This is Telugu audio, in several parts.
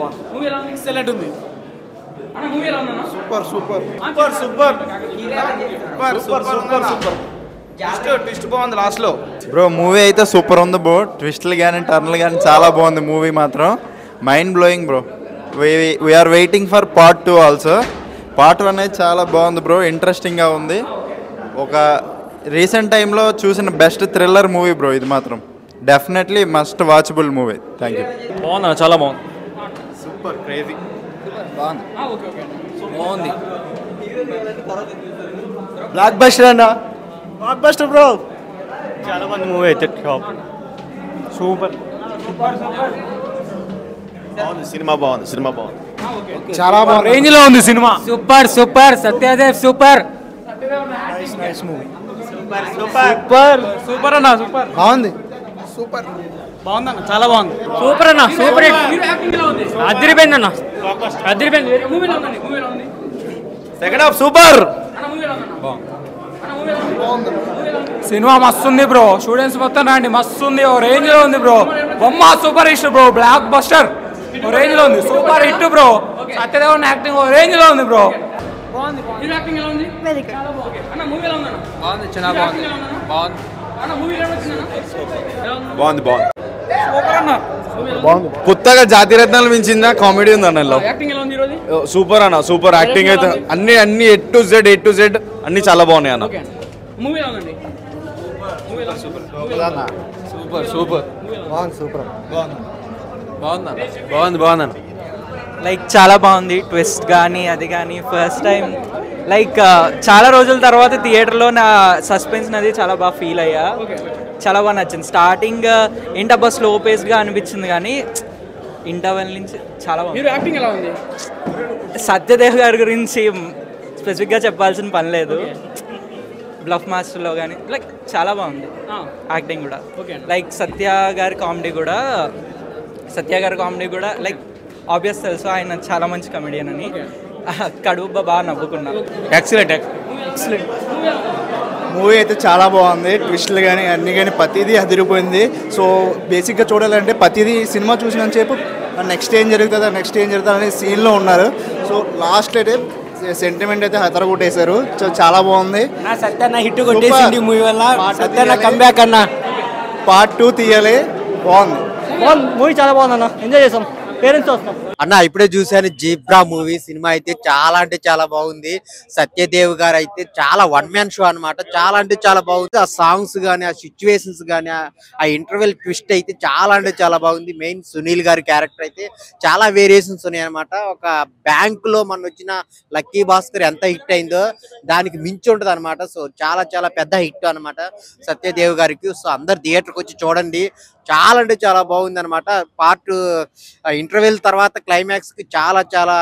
మూవీ ఎలా ఉంది? ఎక్సలెంట్ ఉంది అన్న. మూవీ ఎలా ఉందన్న? Super super super super super super super twist బాగుంది లాస్ట్ లో. బ్రో మూవీ అయితే సూపర్ ఉంది బ్రో. ట్విస్ట్లు కానీ టర్న్లు కానీ చాలా బాగుంది మూవీ మాత్రం. Mind blowing bro. We are waiting for part 2 also. Part 1 అయితే చాలా బాగుంది బ్రో. ఇంట్రెస్టింగ్గా ఉంది. ఒక రీసెంట్ టైంలో చూసిన బెస్ట్ థ్రిల్లర్ మూవీ బ్రో ఇది మాత్రం. Definitely must watchable movie. Thank you. బాగుంది, చాలా బాగుంది. సూపర్ క్రేజీ బాగుంది. బ్లాక్ బస్టర్ అన్న. Block buster bro. చాలా మంది మూవీ అయితే టాప్. సూపర్ బాగుంది సినిమా. బాగుంది సినిమా బాగుంది. చాలా బాగుంది. రేంజ్ లో ఉంది cinema. Super super Satyadev super super super అన్న, సూపర్ బాగుంది. బాగుందన్న, చాలా బాగుంది. సూపర్ అన్న సూపర్ హిట్ హీరో యాక్టింగ్ ఎలా ఉంది? అదిరిపోయింది అన్న అదిరిపోయింది. మూవీ ఎలా ఉందండి? మూవీ ఎలా ఉంది? Second half super. అన్న మూవీ ఎలా ఉందన్న? అన్న మూవీ ఎలా ఉంది? సినిమా మస్తు ఉంది బ్రో. స్టూడెంట్స్ మొత్తం రండి, మస్తు ఉంది. ఓ రేంజ్ లో ఉంది బ్రో. బొమ్మ super hit bro. Blockbuster ఓ రేంజ్ లో ఉంది. Super hit bro. సత్యదేవన్ యాక్టింగ్ ఓ రేంజ్ లో ఉంది బ్రో. బాగుంది. హీరో యాక్టింగ్ ఎలా ఉంది? చాలా బాగుంది. అన్న మూవీ ఎలా ఉందన్న? బాగుంది, చాలా బాగుంది. బాగుంది అన్న మూవీ ఎలా వచ్చిందన్న? ఎలా ఉంది? బాగుంది బాగుంది సూపర్ అన్న. బాగుంది. కొత్తగా జాతిరత్నాలు మించిందా కామెడీ ఉంది అన్నలో. యాక్టింగ్ ఎలా ఉంది ఈరోజు? సూపర్ అన్న. సూపర్ యాక్టింగ్ అయితే అన్ని ఎ టు జెడ్ అన్ని చాలా బాగున్నాయి అన్న. ఓకే. మూవీ ఎలా ఉందండి? మూవీ ఎలా సూపర్. సూపర్ సూపర్ బాగుందన్న. లైక్ చాలా బాగుంది. ట్విస్ట్ కానీ అది కానీ ఫస్ట్ టైం లైక్ చాలా రోజుల తర్వాత థియేటర్లో నా సస్పెన్స్ అది చాలా బాగా ఫీల్ అయ్యా. చాలా బాగా నచ్చింది. స్టార్టింగ్ ఏంటబ్బా స్లో పేస్గా అనిపించింది కానీ ఇంటర్వెల్ నుంచి చాలా బాగుంది. హీరో యాక్టింగ్ ఎలా ఉంది? సత్యదేవ్ గారి గురించి స్పెసిఫిక్గా చెప్పాల్సిన పని లేదు. బ్లఫ్ మాస్టర్లో కానీ లైక్ చాలా బాగుంది యాక్టింగ్ కూడా. లైక్ సత్య గారి కామెడీ కూడా లైక్ ఆబ్వియస్ తెలుసు ఆయన చాలా మంచి కమెడియన్ అని. కడుపు బాగా నవ్వుకున్నా. ఎక్సలెంట్. మూవీ అయితే చాలా బాగుంది. ట్విస్ట్లు కానీ అన్ని కానీ ప్రతిదీ అదిరిపోయింది. సో బేసిక్గా చూడాలంటే ప్రతిదీ సినిమా చూసినంతసేపు నెక్స్ట్ ఏం జరుగుతుంది అనే సీన్లో ఉన్నారు. సో లాస్ట్ అయితే సెంటిమెంట్ అయితే హతరగొట్టేశారు. సో చాలా బాగుంది. సత్యన్న హిట్ కొట్టేసింది మూవీ వల్ల. సత్యన్న కంబ్యాక్ అన్న. పార్ట్ 2 తీయాలి. బాగుంది. మూవీ చాలా బాగుంది అన్న. ఎంజాయ్ చేసాం. పేరెంట్స్ వస్తాం అన్న. ఇప్పుడే చూసాను జీబ్రా మూవీ. సినిమా అయితే చాలా అంటే చాలా బాగుంది. సత్యదేవ్ గారు అయితే చాలా వన్ మ్యాన్ షో అనమాట. చాలా అంటే చాలా బాగుంది. ఆ సాంగ్స్ కానీ ఆ సిచ్యువేషన్స్ కానీ ఆ ఇంటర్వెల్ ట్విస్ట్ అయితే చాలా అంటే చాలా బాగుంది. మెయిన్ సునీల్ గారి క్యారెక్టర్ అయితే చాలా వేరియేషన్స్ ఉన్నాయి అనమాట. ఒక బ్యాంక్ లో మన వచ్చిన లక్కీ భాస్కర్ ఎంత హిట్ అయిందో దానికి మించి ఉంటది అనమాట. సో చాలా చాలా పెద్ద హిట్ అనమాట సత్యదేవ్ గారికి. సో అందరు థియేటర్కి వచ్చి చూడండి. చాలా అంటే చాలా బాగుంది అనమాట. పార్ట్ ఇంటర్వెల్ తర్వాత క్లైమాక్స్ కి చాలా చాలా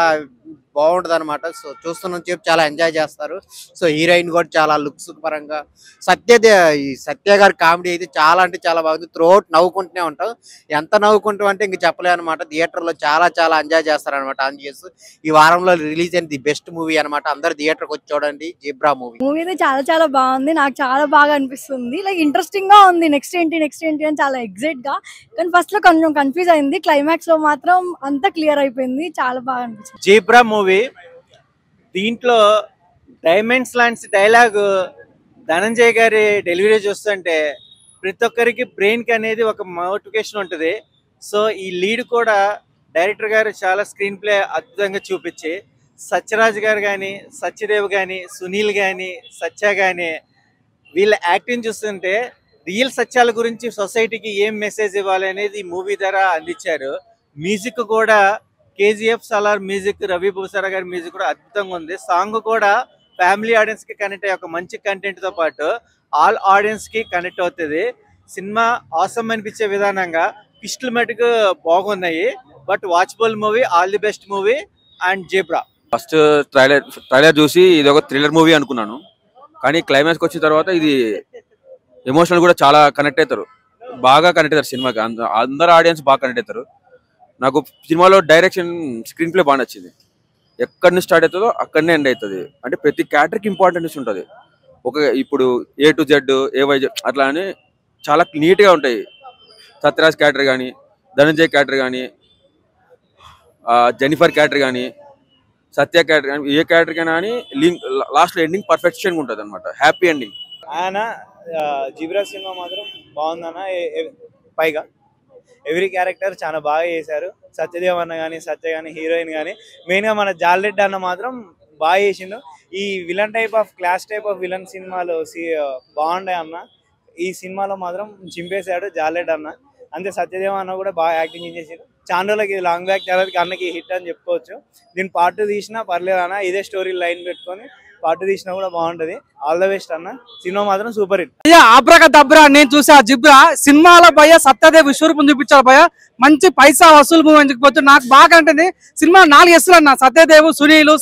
బాగుంటది అనమాట. సో చూస్తున్న చెప్పి చాలా ఎంజాయ్ చేస్తారు. సో హీరోయిన్ కూడా చాలా లుక్స్ పరంగా సత్య గారి కామెడీ అయితే చాలా అంటే చాలా బాగుంది. త్రూఅవుట్ నవ్వుకుంటూనే ఉంటాం. ఎంత నవ్వుకుంటాం అంటే ఇంక చెప్పలే అనమాట. థియేటర్ లో చాలా చాలా ఎంజాయ్ చేస్తారు అనమాట. ఈ వారంలో రిలీజ్ అయిన ది బెస్ట్ మూవీ అనమాట. అందరు థియేటర్కి వచ్చి చూడండి జీబ్రా మూవీ. మూవీ అయితే చాలా చాలా బాగుంది. నాకు చాలా బాగా అనిపిస్తుంది. లైక్ ఇంట్రెస్టింగ్ గా ఉంది. నెక్స్ట్ ఏంటి అని చాలా ఎగ్జైట్ గా. కానీ ఫస్ట్ లో కొంచెం కన్ఫ్యూజ్ అయింది. క్లైమాక్స్ లో మాత్రం అంతా క్లియర్ అయిపోయింది. చాలా బాగా అనిపిస్తుంది. జీబ్రా మూవీ దీంట్లో డైమండ్స్ లాంటి డైలాగ్ ధనంజయ్ గారి డెలివరీ చూస్తుంటే ప్రతి ఒక్కరికి బ్రెయిన్ కి అనేది ఒక మోటివేషన్ ఉంటుంది. సో ఈ లీడ్ కూడా డైరెక్టర్ గారు చాలా స్క్రీన్ ప్లే అద్భుతంగా చూపించి సత్యరాజ్ గారు కానీ సత్యదేవ్ కానీ సునీల్ కానీ సత్య కానీ వీళ్ళ యాక్టింగ్ చూస్తుంటే రియల్ సత్యాల గురించి సొసైటీకి ఏం మెసేజ్ ఇవ్వాలి అనేది ఈ మూవీ ద్వారా అందించారు. మ్యూజిక్ కూడా కేజీఎఫ్ సలార్ మ్యూజిక్, రవి భూసారా గారి మ్యూజిక్ కూడా అద్భుతంగా ఉంది. సాంగ్ కూడా ఫ్యామిలీ ఆడియన్స్ కి కనెక్ట్ అయ్యే ఒక మంచి కంటెంట్ తో పాటు ఆల్ ఆడియన్స్ కి కనెక్ట్ అవుతుంది. సినిమా ఆసమ్ అనిపించే విధానంగా ట్విస్టులు మటుకు బాగున్నాయి. But watchable movie, all the best movie and zebra. First trailer చూసి ఇది ఒక థ్రిల్లర్ మూవీ అనుకున్నాను. కానీ క్లైమాక్స్కి వచ్చిన తర్వాత ఇది ఎమోషనల్ కూడా చాలా కనెక్ట్ అవుతారు. బాగా కనెక్ట్ అవుతారు సినిమాకి. అందరు ఆడియన్స్ బాగా కనెక్ట్ అవుతారు. నాకు సినిమాలో డైరెక్షన్, స్క్రీన్ ప్లే బాగా నచ్చింది. ఎక్కడి నుంచి స్టార్ట్ అవుతుందో అక్కడనే ఎండ్ అవుతుంది. అంటే ప్రతి క్యారెక్టర్కి ఇంపార్టెన్స్ ఉంటుంది. ఇప్పుడు A to Z, AYZ అట్లా అని చాలా నీట్గా ఉంటాయి. సత్యరాజ్ క్యారెక్టర్ కానీ, ధనంజయ్ క్యారెక్టర్ కానీ, జెనిఫర్ క్యారెక్టర్ కానీ సత్య క్యారెక్టర్ కానీ ఏ క్యారెక్టర్ కైనా కానీ లాస్ట్ ఎండింగ్ పర్ఫెక్షన్ ఉంటుంది అనమాట, హ్యాపీ ఎండింగ్. ఆయన జిబ్రా సినిమా మాత్రం బాగుందన్న. పైగా ఎవ్రీ క్యారెక్టర్ చాలా బాగా చేశారు. సత్యదేవ్ అన్న కానీ సత్య కానీ హీరోయిన్ కానీ మెయిన్గా మన జాలరెడ్డి అన్న మాత్రం బాగా చేసిండు. ఈ villain clause type of villain సినిమాలు బాగుండే అన్న. ఈ సినిమాలో మాత్రం చింపేశాడు జాలరెడ్డి అన్న. అంతే సత్యదేవ్ అన్న కూడా బాగా యాక్టింగ్ చేసాడు. చాలా రోజులకి లాంగ్ బ్యాక్ తర్వాత అన్నకి హిట్ అని చెప్పుకోవచ్చు. దీని పార్ట్ 2 తీసినా పర్లేదు అన్న, ఇదే స్టోరీ లైన్ పెట్టుకొని పార్ట్ 2 తీసినా కూడా బాగుంటది. ఆల్ ద బెస్ట్ అన్న. సినిమా మాత్రం సూపర్ హిట్. ఆబ్రక దబ్రా నేను చూసా జిబ్రా సినిమాలో భయ సత్యదేవ్ విశ్వరూపం చూపించారు భయ, మంచి పైసా వసూలు మూవీ అని చెప్పవచ్చు. నాకు బాగా అంటే సినిమా 4 ఎస్లు అన్న. సత్యదేవ్, సునీల్,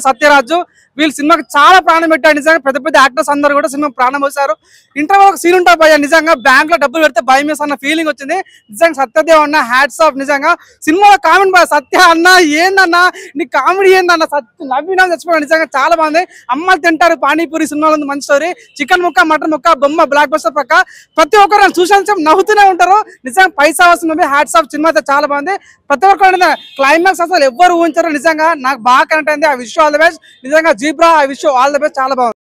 సత్యరాజు వీళ్ళు సినిమాకి చాలా ప్రాణం పెట్టారు. నిజంగా పెద్ద పెద్ద యాక్టర్స్ అందరూ కూడా సినిమా ప్రాణం పోసారు. ఇంటర్వల్ ఒక సీన్ ఉంటా భయ, నిజంగా బ్యాంక్ లో డబ్బులు పెడితే భయం వేసన్న ఫీలింగ్ వచ్చింది. నిజంగా సత్యదేవ్ అన్న హ్యాట్స్ ఆఫ్. నిజంగా సినిమాలో కామెంట్ భయ, సత్య అన్న ఏందన్నా నీ కామెడీ ఏందన్న, సత్య నవ్వినా చచ్చిపోయాడు. నిజంగా చాలా బాగుంది. అమ్మాయిలు తింటారు పానీపూరి సినిమాలో ఉంది, మంచి స్టోరీ. చికెన్ ముక్క, మటన్ ముక్క, బొమ్మ, బ్లాక్ బస్టర్ పక్క ప్రతి ఒక్కరు చూసాను నవ్వుతూనే ఉంటారు. నిజంగా పైసా వస్తుంది. Hats off. సినిమా అయితే చాలా బాగుంది. ప్రతి ఒక్కరు క్లైమాక్స్ అసలు ఎవ్వరు ఊహించారు. నిజంగా నాకు బాగా కనెక్ట్ అయింది. I wish all the best. నిజంగా Zebra I wish all the best. చాలా బాగుంది.